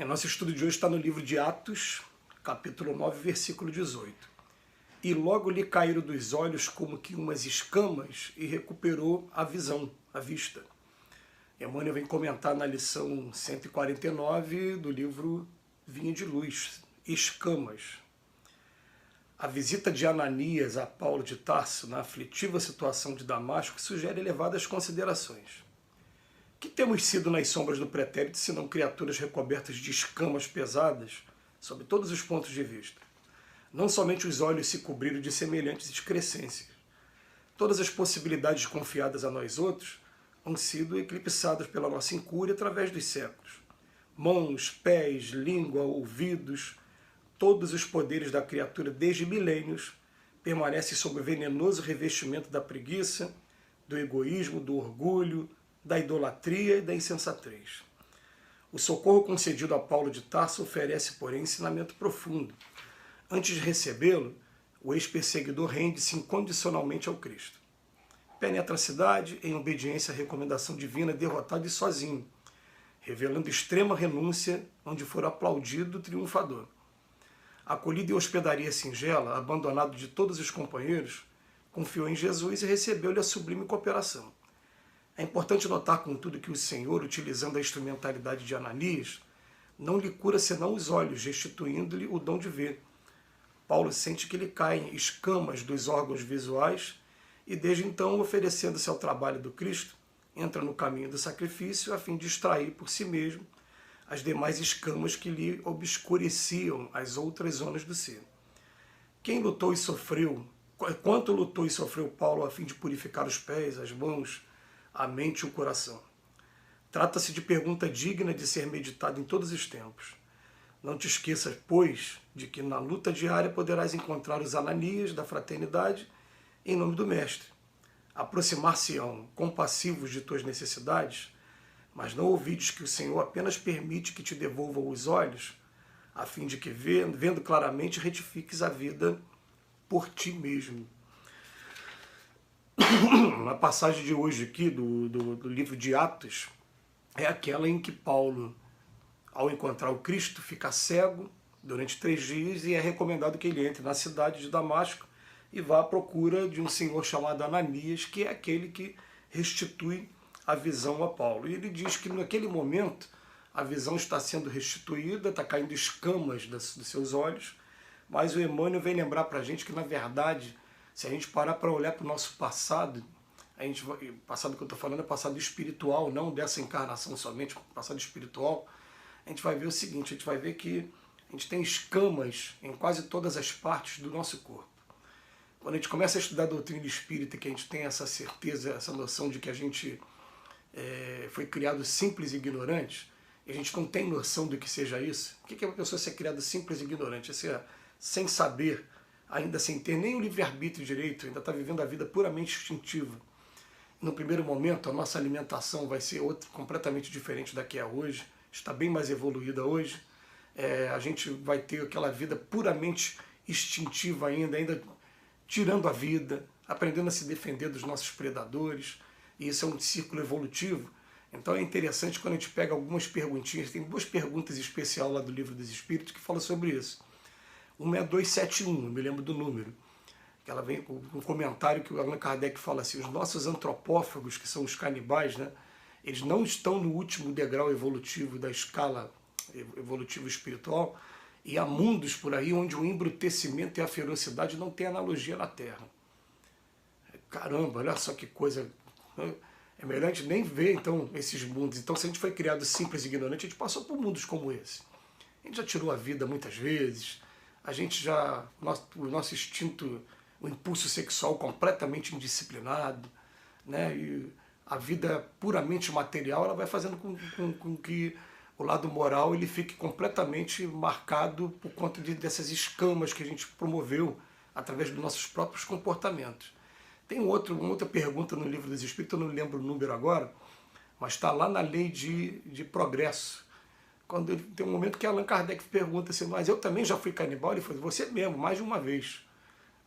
Nosso estudo de hoje está no livro de Atos, capítulo 9, versículo 18. E logo lhe caíram dos olhos como que umas escamas e recuperou a visão, a vista. Emmanuel vem comentar na lição 149 do livro Vinha de Luz, escamas. A visita de Ananias a Paulo de Tarso na aflitiva situação de Damasco sugere elevadas considerações. Que temos sido nas sombras do pretérito, senão criaturas recobertas de escamas pesadas, sob todos os pontos de vista? Não somente os olhos se cobriram de semelhantes excrescências. Todas as possibilidades confiadas a nós outros han sido eclipsadas pela nossa incúria através dos séculos. Mãos, pés, língua, ouvidos, todos os poderes da criatura desde milênios permanecem sob o venenoso revestimento da preguiça, do egoísmo, do orgulho, da idolatria e da insensatez. O socorro concedido a Paulo de Tarso oferece, porém, ensinamento profundo. Antes de recebê-lo, o ex-perseguidor rende-se incondicionalmente ao Cristo. Penetra a cidade em obediência à recomendação divina, derrotado e sozinho, revelando extrema renúncia, onde for aplaudido triunfador. Acolhido em hospedaria singela, abandonado de todos os companheiros, confiou em Jesus e recebeu-lhe a sublime cooperação. É importante notar, contudo, que o Senhor, utilizando a instrumentalidade de Ananias, não lhe cura senão os olhos, restituindo-lhe o dom de ver. Paulo sente que lhe caem escamas dos órgãos visuais e, desde então, oferecendo-se ao trabalho do Cristo, entra no caminho do sacrifício a fim de extrair por si mesmo as demais escamas que lhe obscureciam as outras zonas do ser. Quanto lutou e sofreu Paulo a fim de purificar os pés, as mãos, a mente e o coração? Trata-se de pergunta digna de ser meditada em todos os tempos. Não te esqueças, pois, de que na luta diária poderás encontrar os Ananias da fraternidade em nome do Mestre. Aproximar-se-ão compassivos de tuas necessidades, mas não ouvides que o Senhor apenas permite que te devolvam os olhos, a fim de que, vendo claramente, retifiques a vida por ti mesmo. A passagem de hoje aqui do livro de Atos é aquela em que Paulo, ao encontrar o Cristo, fica cego durante 3 dias e é recomendado que ele entre na cidade de Damasco e vá à procura de um senhor chamado Ananias, que é aquele que restitui a visão a Paulo. E ele diz que naquele momento a visão está sendo restituída, está caindo escamas dos seus olhos, mas o Emmanuel vem lembrar para a gente que, na verdade, se a gente parar para olhar para o nosso passado, passado que eu estou falando é passado espiritual, não dessa encarnação somente, passado espiritual, a gente vai ver o seguinte, a gente vai ver que a gente tem escamas em quase todas as partes do nosso corpo. Quando a gente começa a estudar a doutrina espírita, que a gente tem essa certeza, essa noção de que a gente foi criado simples e ignorante, e a gente não tem noção do que seja isso. O que é uma pessoa ser criada simples e ignorante? É ser sem saber, ainda sem ter nem o livre-arbítrio direito, ainda está vivendo a vida puramente instintiva. No primeiro momento, a nossa alimentação vai ser completamente diferente da que é hoje, está bem mais evoluída hoje. A gente vai ter aquela vida puramente instintiva ainda tirando a vida, aprendendo a se defender dos nossos predadores, e isso é um círculo evolutivo. Então é interessante quando a gente pega algumas perguntinhas, tem 2 perguntas especiais lá do Livro dos Espíritos que falam sobre isso. Uma é 271, eu me lembro do número. Ela vem com um comentário que o Allan Kardec fala assim: os nossos antropófagos, que são os canibais, né, eles não estão no último degrau evolutivo da escala evolutiva espiritual, e há mundos por aí onde o embrutecimento e a ferocidade não tem analogia na Terra. Caramba, olha só que coisa. É melhor a gente nem ver então esses mundos. Então, se a gente foi criado simples e ignorante, a gente passou por mundos como esse. A gente já tirou a vida muitas vezes, a gente já, o nosso instinto, o impulso sexual completamente indisciplinado, né? E a vida puramente material, ela vai fazendo com que o lado moral ele fique completamente marcado por conta dessas escamas que a gente promoveu através dos nossos próprios comportamentos. Tem uma outra pergunta no Livro dos Espíritos, eu não lembro o número agora, mas está lá na lei de progresso. Quando tem um momento que Allan Kardec pergunta assim: mas eu também já fui canibal? Ele falou: você mesmo, mais de uma vez.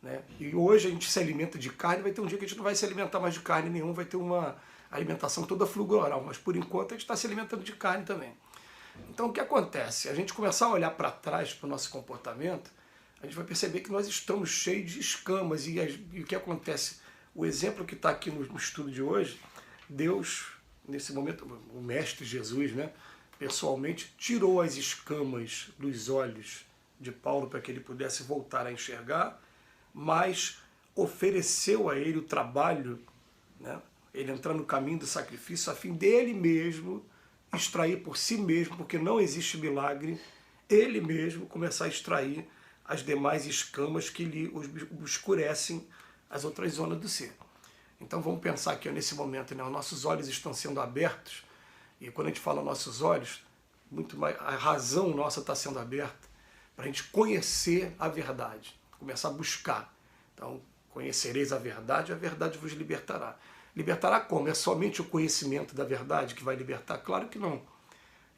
Né? E hoje a gente se alimenta de carne, vai ter um dia que a gente não vai se alimentar mais de carne nenhuma, vai ter uma alimentação toda fulgural, mas por enquanto a gente está se alimentando de carne também. Então o que acontece? A gente começar a olhar para trás para o nosso comportamento, a gente vai perceber que nós estamos cheios de escamas. E o que acontece? O exemplo que está aqui no estudo de hoje, Deus, nesse momento, o Mestre Jesus, né, pessoalmente, tirou as escamas dos olhos de Paulo para que ele pudesse voltar a enxergar, mas ofereceu a ele o trabalho, né, ele entrar no caminho do sacrifício, a fim dele mesmo extrair por si mesmo, porque não existe milagre, ele mesmo começar a extrair as demais escamas que lhe obscurecem as outras zonas do ser. Então vamos pensar aqui nesse momento, né? Os nossos olhos estão sendo abertos, e quando a gente fala nossos olhos, muito mais, a razão nossa está sendo aberta para a gente conhecer a verdade, começar a buscar. Então, conhecereis a verdade vos libertará. Libertará como? É somente o conhecimento da verdade que vai libertar? Claro que não.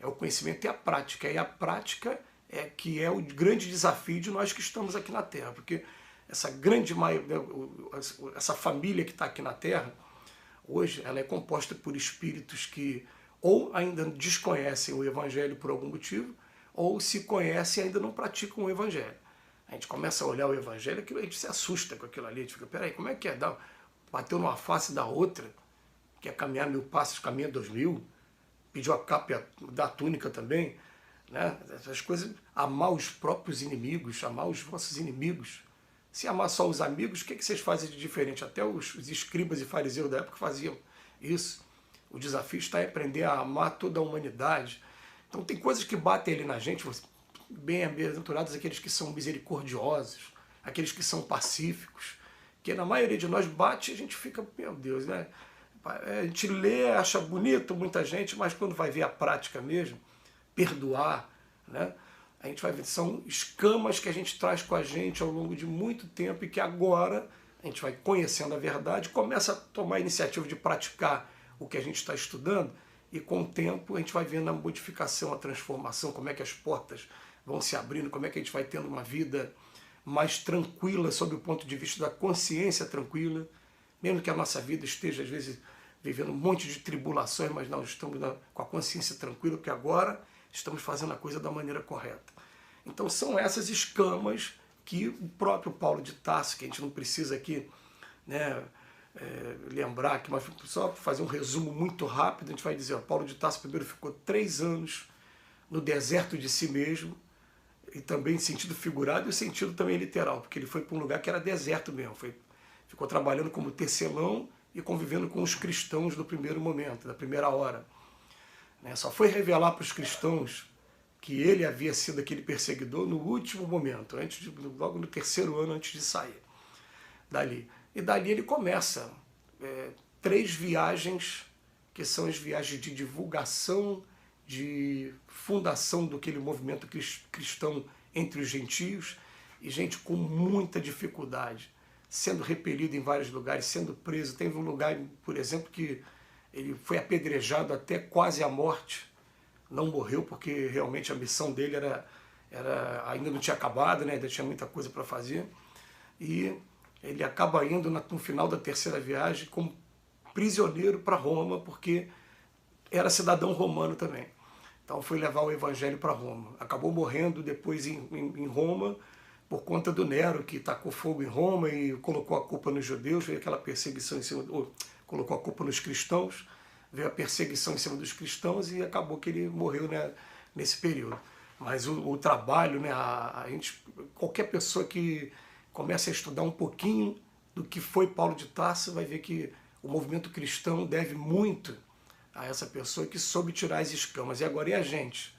É o conhecimento e a prática. E a prática é que é o grande desafio de nós que estamos aqui na Terra. Porque essa grande essa família que está aqui na Terra, hoje, ela é composta por espíritos que ou ainda desconhecem o Evangelho por algum motivo, ou se conhecem e ainda não praticam o Evangelho. A gente começa a olhar o Evangelho, a gente se assusta com aquilo ali, a gente fica, peraí, como é que é? Bateu numa face da outra, quer caminhar 1000 passos, caminha 2000, pediu a capa da túnica também, né? Essas coisas, amar os próprios inimigos, amar os vossos inimigos. Se amar só os amigos, o que vocês fazem de diferente? Até os escribas e fariseus da época faziam isso. O desafio está em aprender a amar toda a humanidade. Então tem coisas que batem ali na gente, bem-aventurados aqueles que são misericordiosos, aqueles que são pacíficos, que na maioria de nós bate e a gente fica, meu Deus, né? A gente lê, acha bonito muita gente, mas quando vai ver a prática mesmo, perdoar, né? A gente vai ver, são escamas que a gente traz com a gente ao longo de muito tempo e que agora a gente vai conhecendo a verdade, começa a tomar a iniciativa de praticar o que a gente está estudando e com o tempo a gente vai vendo a modificação, a transformação, como é que as portas vão se abrindo, como é que a gente vai tendo uma vida mais tranquila sob o ponto de vista da consciência tranquila, mesmo que a nossa vida esteja às vezes vivendo um monte de tribulações, mas não, estamos com a consciência tranquila, porque agora estamos fazendo a coisa da maneira correta. Então são essas escamas que o próprio Paulo de Tarso, que a gente não precisa aqui, né, lembrar, que, mas só fazer um resumo muito rápido, a gente vai dizer, ó, Paulo de Tarso primeiro ficou 3 anos no deserto de si mesmo, e também em sentido figurado e o sentido também literal, porque ele foi para um lugar que era deserto mesmo, ficou trabalhando como tecelão e convivendo com os cristãos do primeiro momento, da primeira hora. Só foi revelar para os cristãos que ele havia sido aquele perseguidor no último momento, logo no 3º ano antes de sair dali. E dali ele começa 3 viagens, que são as viagens de divulgação, de fundação daquele movimento cristão entre os gentios, e gente com muita dificuldade, sendo repelido em vários lugares, sendo preso. Teve um lugar, por exemplo, que ele foi apedrejado até quase à morte, não morreu porque realmente a missão dele ainda não tinha acabado, né? Ainda tinha muita coisa para fazer, e ele acaba indo no final da 3ª viagem como prisioneiro para Roma, porque era cidadão romano também. Então foi levar o evangelho para Roma. Acabou morrendo depois em Roma, por conta do Nero, que tacou fogo em Roma e colocou a culpa nos judeus, veio aquela perseguição em cima, colocou a culpa nos cristãos, veio a perseguição em cima dos cristãos e acabou que ele morreu, né, nesse período. Mas o trabalho, né, qualquer pessoa que comece a estudar um pouquinho do que foi Paulo de Tarso vai ver que o movimento cristão deve muito a essa pessoa que soube tirar as escamas. E agora, e a gente?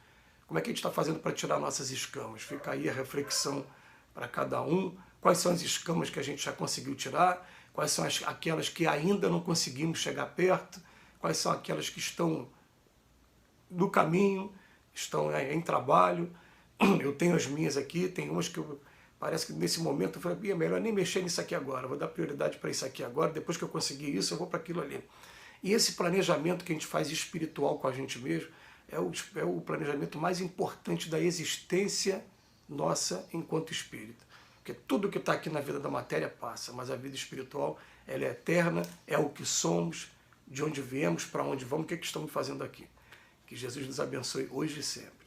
Como é que a gente está fazendo para tirar nossas escamas? Fica aí a reflexão para cada um. Quais são as escamas que a gente já conseguiu tirar? Quais são aquelas que ainda não conseguimos chegar perto? Quais são aquelas que estão no caminho, estão em trabalho? Eu tenho as minhas aqui, tem umas que parece que nesse momento eu falei, é melhor nem mexer nisso aqui agora, vou dar prioridade para isso aqui agora, depois que eu conseguir isso eu vou para aquilo ali. E esse planejamento que a gente faz espiritual com a gente mesmo é o planejamento mais importante da existência nossa enquanto espírito. Porque tudo que está aqui na vida da matéria passa, mas a vida espiritual ela é eterna, é o que somos, de onde viemos, para onde vamos, o que estamos fazendo aqui. Que Jesus nos abençoe hoje e sempre.